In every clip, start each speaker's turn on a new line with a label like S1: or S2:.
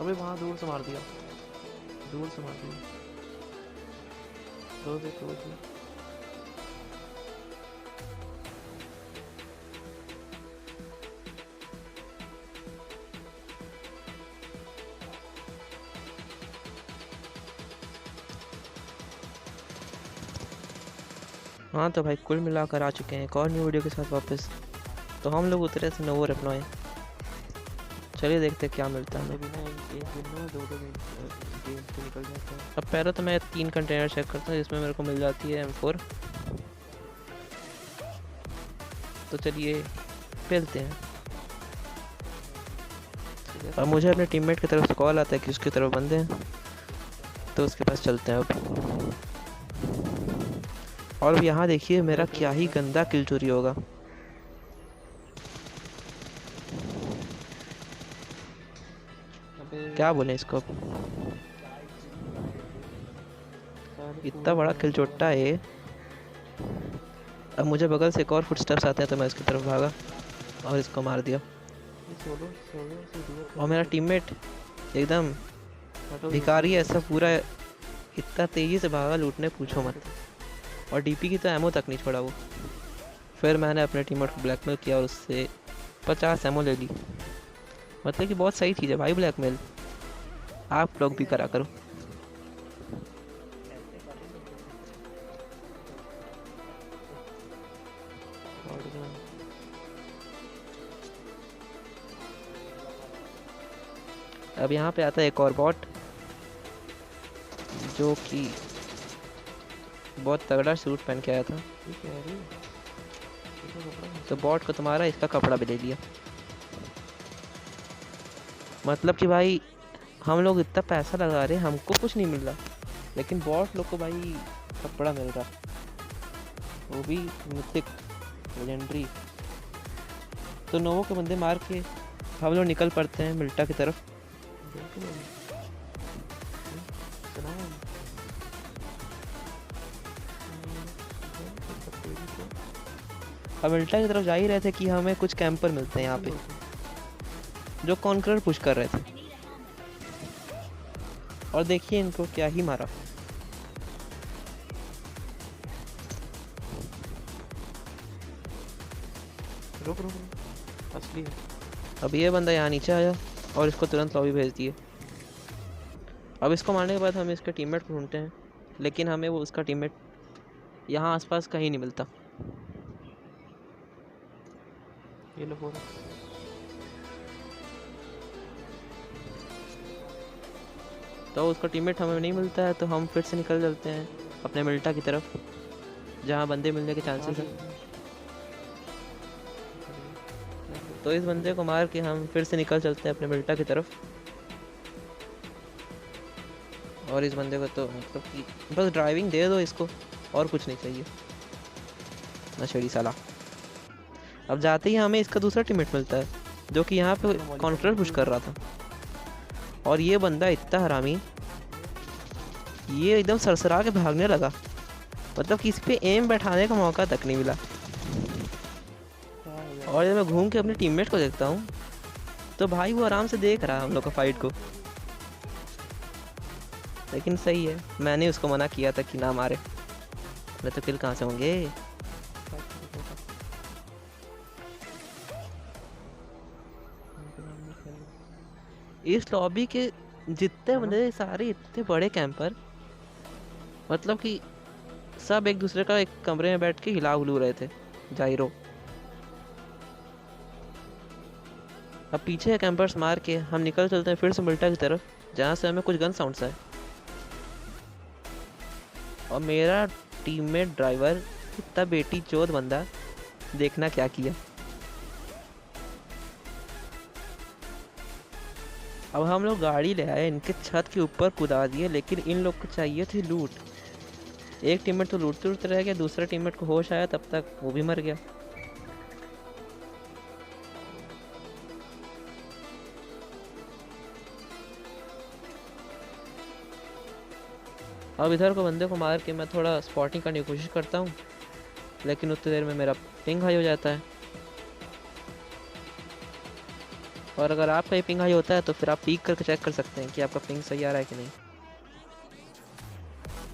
S1: अबे वहाँ दूर से मार दिया, दूर से मार दिया। क्लोज है, क्लोज है। हाँ तो भाई कुल मिलाकर आ चुके हैं एक और न्यू वीडियो के साथ वापस। तो हम लोग उतरे थे नोवर अपनोए। चलिए देखते हैं क्या मिलता है हमें। एक दिन में 2-2 गेम से निकल जाता है। अब पहले तो मैं 3 कंटेनर चेक करता हूँ जिसमें मेरे को मिल जाती है M4। तो चलिए खेलते हैं। अब मुझे अपने टीममेट की तरफ से कॉल आता है कि उसकी तरफ बंदे हैं, तो उसके पास चलते हैं अब। और अब यहाँ देखिए मेरा क्या ही गंदा किल चोरी होगा। क्या बोले इसको, इतना बड़ा किल चोट्टा है। अब मुझे बगल से एक और फुटस्टेप्स आते हैं तो मैं इसकी तरफ भागा और इसको मार दिया। और मेरा टीममेट एकदम भिखारी ऐसा पूरा इतना तेजी से भागा लूटने पूछो मत। और डीपी की तो एमओ तक नहीं छोड़ा वो। फिर मैंने अपने टीममेट को ब्लैकमेल किया और उससे 50 एमओ ले ली। मतलब कि बहुत सही चीज़ है भाई ब्लैकमेल, आप लोग भी करा करो। अब यहाँ पे आता है एक और बॉट जो कि बहुत तगड़ा सूट पहन के आया था। तो बॉट को तुम्हारा इसका कपड़ा भी ले लिया। मतलब कि भाई हम लोग इतना पैसा लगा रहे हैं, हमको कुछ नहीं मिल रहा, लेकिन बॉट लोग को भाई कपड़ा मिल रहा, वो भी मिथिक लेजेंडरी। तो नोवो के बंदे मार के हम लोग निकल पड़ते हैं मिल्टा की तरफ। अब मिल्टा की तरफ जा ही रहे थे कि हमें कुछ कैंपर मिलते हैं यहाँ पे जो कॉन्करर पुश कर रहे थे। और देखिए इनको क्या ही मारा। रुक रुक रुक, असली है। अब ये बंदा यहाँ नीचे आया और इसको तुरंत लॉबी भेज दिए। अब इसको मारने के बाद हम इसके टीममेट को ढूंढते हैं, लेकिन हमें वो उसका टीममेट यहाँ आसपास कहीं नहीं मिलता। ये लो पूरा। तो उसका टीममेट हमें नहीं मिलता है, तो हम फिर से निकल चलते हैं अपने मिल्टा की तरफ जहाँ बंदे मिलने के चांसेस हैं। तो इस बंदे को मार के हम फिर से निकल चलते हैं अपने मिल्टा की तरफ। और इस बंदे को तो मतलब कि बस ड्राइविंग दे दो इसको, और कुछ नहीं चाहिए नशेड़ी साला। अब जाते ही हमें इसका दूसरा टीममेट मिलता है जो कि यहाँ पे कॉन्करर पुश कर रहा था। और ये बंदा इतना हरामी, ये एकदम सरसरा के भागने लगा। मतलब कि इस पे एम बैठाने का मौका तक नहीं मिला। और जब मैं घूम के अपने टीममेट को देखता हूँ तो भाई वो आराम से देख रहा है हम लोग का फाइट को। लेकिन सही है, मैंने उसको मना किया था कि ना मारे, नहीं तो किल कहाँ से होंगे। इस लॉबी के जितने बंदे सारे इतने बड़े कैंपर, मतलब कि सब एक दूसरे का एक कमरे में बैठ के हिला हुलू रहे थे जाइरो। अब पीछे कैंपर्स मार के हम निकल चलते हैं फिर से मिल्टा की तरफ जहाँ से हमें कुछ गन साउंड्स आए। और मेरा टीममेट ड्राइवर इतना बेटी चोद बंदा, देखना क्या किया। अब हम लोग गाड़ी ले आए, इनके छत के ऊपर कूदा दिए, लेकिन इन लोग को चाहिए थी लूट। एक टीममेट तो लूटते लूटते रह गया, दूसरा टीममेट को होश आया तब तक वो भी मर गया। अब इधर को बंदे को मार के मैं थोड़ा स्पॉटिंग करने की कोशिश करता हूँ, लेकिन उतनी देर में मेरा पिंग हाई हो जाता है। और अगर आपका ये पिंग हाई होता है तो फिर आप पीक करके चेक कर सकते हैं कि आपका पिंग सही आ रहा है कि नहीं।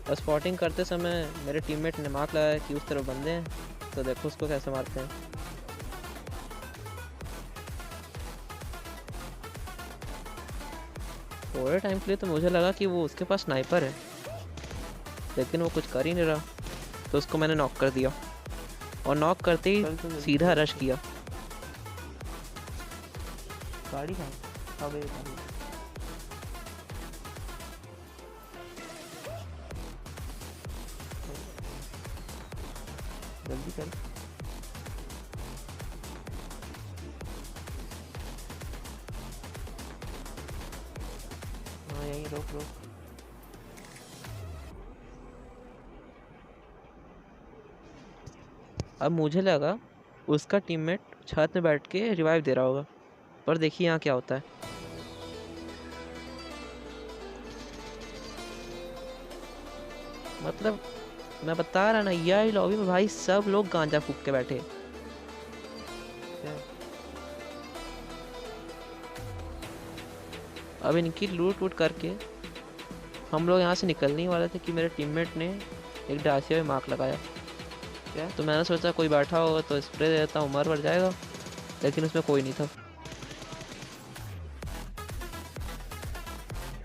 S1: और स्पॉटिंग करते समय मेरे टीममेट ने मार्क लगाया कि उस तरफ बंदे हैं, तो देखो उसको कैसे मारते हैं। थोड़े टाइम के लिए तो मुझे लगा कि वो उसके पास स्नाइपर है, लेकिन वो कुछ कर ही नहीं रहा, तो उसको मैंने नॉक कर दिया और नॉक करते ही सीधा रश किया।
S2: गाड़ी कहाँ है? अबे गाड़ी जल्दी कर। हाँ यहीं रोक रोक।
S1: अब मुझे लगा उसका टीममेट छत में बैठ के रिवाइव दे रहा होगा, पर देखिए यहाँ क्या होता है। मतलब मैं बता रहा ना, यह लॉबी में भाई सब लोग गांजा फूक के बैठे।
S2: क्या
S1: अब इनकी लूट वूट करके हम लोग यहाँ से निकलने ही वाले थे कि मेरे टीममेट ने एक डासिया में मार्क लगाया।
S2: क्या
S1: तो मैंने सोचा कोई बैठा होगा तो स्प्रे दे देता हूँ, मर जाएगा, लेकिन उसमें कोई नहीं था।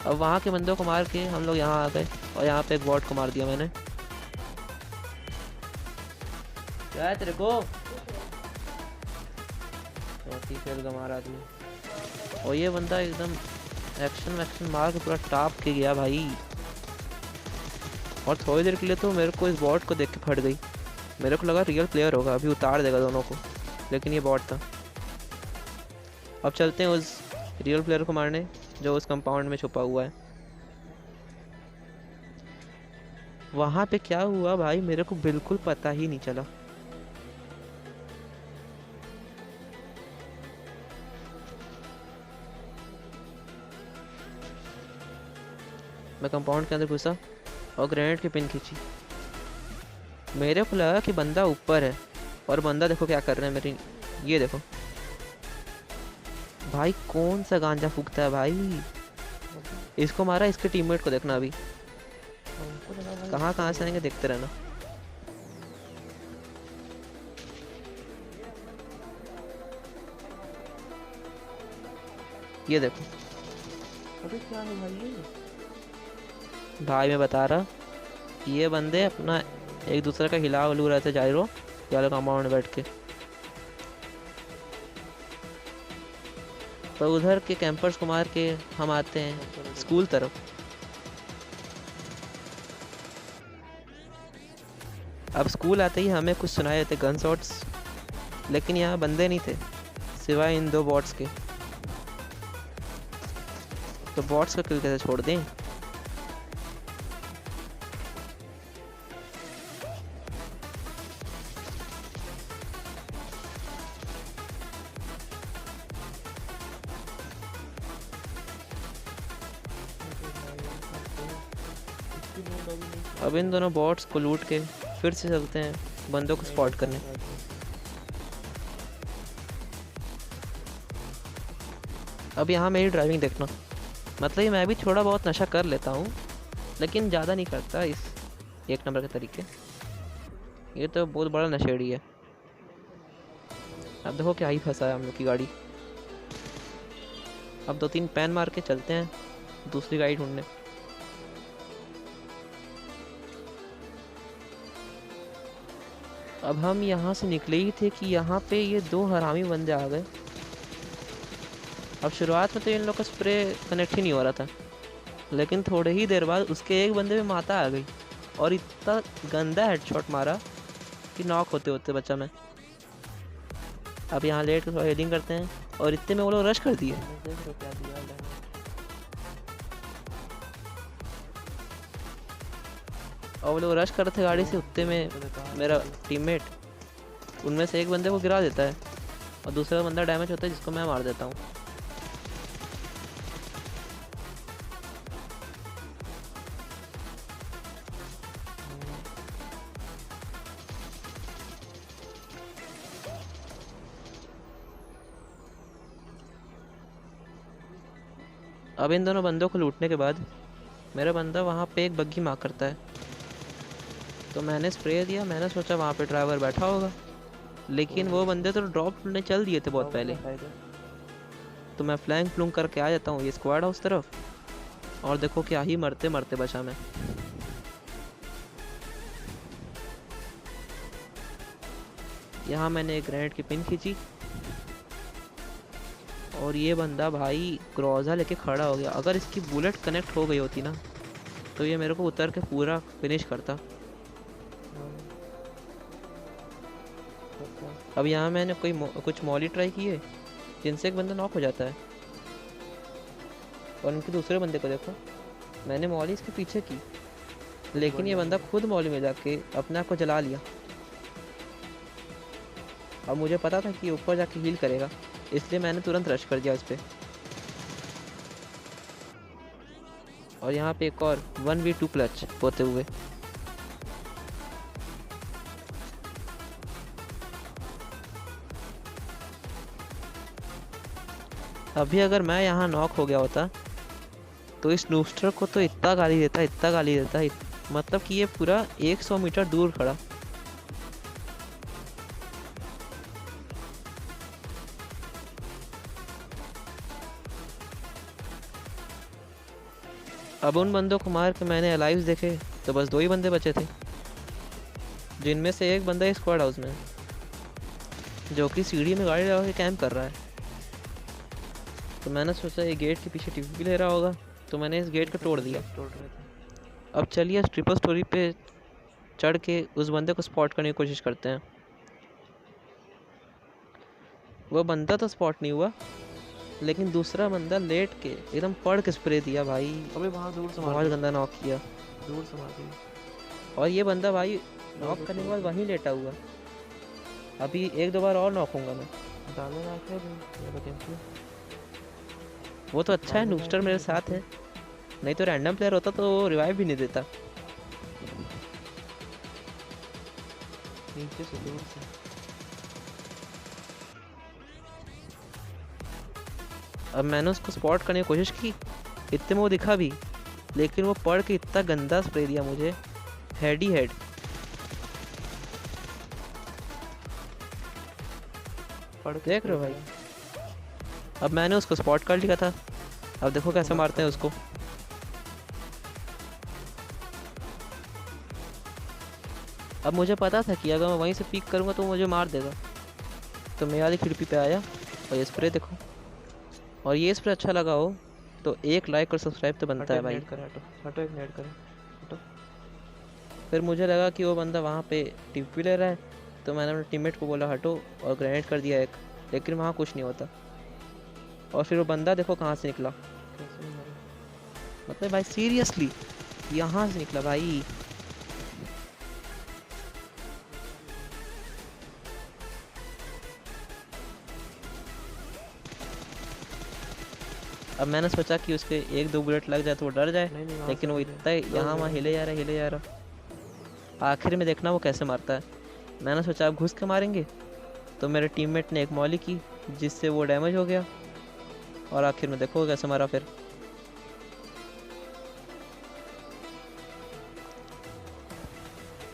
S1: अब वहाँ के बंदों को मार के हम लोग यहाँ आ गए और यहाँ पे एक बॉट को मार दिया मैंने। क्या है तेरे को? चौथी फेल का मारा आदमी। और ये बंदा एकदम एक्शन वैक्शन मार के पूरा टाप के गया भाई। और थोड़ी देर के लिए तो मेरे को इस बॉट को देख के फट गई। मेरे को लगा रियल प्लेयर होगा, अभी उतार देगा दोनों को, लेकिन ये बॉट था। अब चलते हैं उस रियल प्लेयर को मारने जो उस कंपाउंड में छुपा हुआ है। वहाँ पे क्या हुआ भाई मेरे को बिल्कुल पता ही नहीं चला। मैं कंपाउंड के अंदर घुसा और ग्रेनेड की पिन खींची। मेरे को लगा कि बंदा ऊपर है, और बंदा देखो क्या कर रहा है मेरी, ये देखो भाई कौन सा गांजा फूकता है भाई। इसको मारा, इसके टीममेट को देखना अभी
S2: हमको लगा भाई
S1: कहाँ कहाँ से आएंगे, देखते रहना। ये देखो
S2: अबे क्या है भाई ये?
S1: भाई, मैं बता रहा कि ये बंदे अपना एक दूसरे का हिला उलू रहे थे जायरो वाले कंपाउंड में बैठ के। तो उधर के कैंपर्स को मार के हम आते हैं स्कूल तरफ। अब स्कूल आते ही हमें कुछ सुनाए देते गन शॉट्स, लेकिन यहाँ बंदे नहीं थे सिवाय इन दो बॉट्स के। तो बॉट्स का किल कैसे छोड़ दें। अब इन दोनों बॉट्स को लूट के फिर से चलते हैं बंदों को स्पॉट करने। अब यहाँ मेरी ड्राइविंग देखना, मतलब ये मैं भी थोड़ा बहुत नशा कर लेता हूँ, लेकिन ज़्यादा नहीं करता इस एक नंबर के तरीके। ये तो बहुत बड़ा नशेड़ी है। अब देखो क्या ही फंसा है हम लोग की गाड़ी। अब 2-3 पैन मार के चलते हैं दूसरी गाड़ी ढूंढने। अब हम यहाँ से निकले ही थे कि यहाँ पे ये दो हरामी बंदे आ गए। अब शुरुआत में तो इन लोग का स्प्रे कनेक्ट ही नहीं हो रहा था, लेकिन थोड़े ही देर बाद उसके एक बंदे पे माता आ गई और इतना गंदा हेडशॉट मारा कि नॉक होते होते बचा मैं। अब यहाँ लेट के थोड़ा हीलिंग करते हैं, और इतने में वो लोग रश कर दिए।
S2: देख रहे हो क्या दिया है?
S1: और वो लोग रश कर रहे थे गाड़ी से, उतने में मेरा टीममेट उनमें से एक बंदे को गिरा देता है और दूसरा बंदा डैमेज होता है जिसको मैं मार देता हूँ। अब इन दोनों बंदों को लूटने के बाद मेरा बंदा वहाँ पे एक बग्गी मार करता है, तो मैंने स्प्रे दिया। मैंने सोचा वहाँ पे ड्राइवर बैठा होगा, लेकिन वो बंदे तो ड्रॉप ने चल दिए थे बहुत पहले। तो मैं फ्लैंक फ्लूंग करके आ जाता हूँ ये स्क्वाड हाउस तरफ, और देखो क्या ही मरते मरते बचा मैं। यहाँ मैंने एक ग्रेनेड की पिन खींची और ये बंदा भाई ग्रोजा लेके खड़ा हो गया। अगर इसकी बुलेट कनेक्ट हो गई होती ना तो ये मेरे को उतर के पूरा फिनिश करता। अब यहाँ मैंने कुछ मॉली ट्राई किए जिनसे एक बंदा नॉक हो जाता है, और उनके दूसरे बंदे को देखो, मैंने मॉली इसके पीछे की, लेकिन ये बंदा खुद मॉली में जाके अपने आप को जला लिया। अब मुझे पता था कि ऊपर जाके हील करेगा, इसलिए मैंने तुरंत रश कर दिया उस पर। और यहाँ पे एक और 1v2 क्लच होते हुए अभी अगर मैं यहाँ नॉक हो गया होता तो इस नूबस्टर को तो इतना गाली देता मतलब कि ये पूरा 100 मीटर दूर खड़ा। अब उन बंदों को मार के मैंने अलाइव्स देखे तो बस 2 ही बंदे बचे थे, जिनमें से एक बंदा स्क्वाड हाउस में जो कि सीढ़ी में गाड़ी लगा के कैंप कर रहा है। तो मैंने सोचा ये गेट के पीछे टीवी ले रहा होगा, तो मैंने इस गेट को तोड़ दिया। अब चलिए इस ट्रिपल स्टोरी पे चढ़ के उस बंदे को स्पॉट करने की कोशिश करते हैं। वो बंदा तो स्पॉट नहीं हुआ, लेकिन दूसरा बंदा लेट के एकदम पड़ के स्प्रे दिया भाई।
S2: अबे वहाँ दूर से मार
S1: बहुत
S2: दिया,
S1: गंदा नॉक किया।
S2: दूर से मार दिया।
S1: और ये बंदा भाई नॉक करने के बाद वहीं लेटा हुआ। अभी 1-2 बार और नॉक होऊंगा मैं।
S2: डालने ना क्या भी
S1: वो तो अच्छा है नूबस्टर मेरे साथ है, नहीं तो रैंडम प्लेयर होता तो वो रिवाइव भी नहीं देता।
S2: नीचे से दूर से।
S1: अब मैंने उसको स्पॉट करने की कोशिश की, इतने में वो दिखा भी, लेकिन वो पड़ के इतना गंदा स्प्रे दिया मुझे, हेड ही हेड। देख रहे हो भाई, अब मैंने उसको स्पॉट कर लिया था। अब देखो कैसे मारते हैं उसको। अब मुझे पता था कि अगर मैं वहीं से पीक करूंगा तो वो मुझे मार देगा, तो मैं वाली खिड़की पे आया और ये स्प्रे देखो। और ये स्प्रे अच्छा लगा हो तो 1 लाइक और सब्सक्राइब तो बनता है भाई।
S2: हटो एक नेट करें, हटो।
S1: फिर मुझे लगा कि वो बंदा वहाँ पे टिप्पी ले रहा है, तो मैंने अपने टीममेट को बोला हटो और ग्रेनेड कर दिया एक, लेकिन वहाँ कुछ नहीं होता। और फिर वो बंदा देखो कहाँ से निकला,
S2: कैसे नहीं मारा?
S1: मतलब भाई सीरियसली यहाँ से निकला भाई। अब मैंने सोचा कि उसके 1-2 बुलेट लग जाए तो वो डर जाए,
S2: नहीं, वहाँ
S1: लेकिन
S2: से
S1: वो
S2: नहीं
S1: इतना यहाँ वहाँ हिले जा रहा। आखिर में देखना वो कैसे मारता है। मैंने सोचा अब घुस के मारेंगे, तो मेरे टीममेट ने एक मॉली की जिससे वो डैमेज हो गया, और आखिर में देखो कैसे मारा फिर।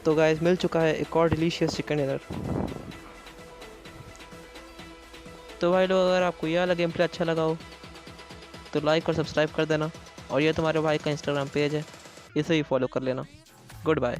S1: तो गाइस मिल चुका है एक और डिलीशियस चिकन डिनर। तो भाई लोग, अगर आपको यह वाला गेम प्ले अच्छा लगा हो तो लाइक और सब्सक्राइब कर देना, और ये तुम्हारे भाई का इंस्टाग्राम पेज है, इसे भी फॉलो कर लेना। Good bye.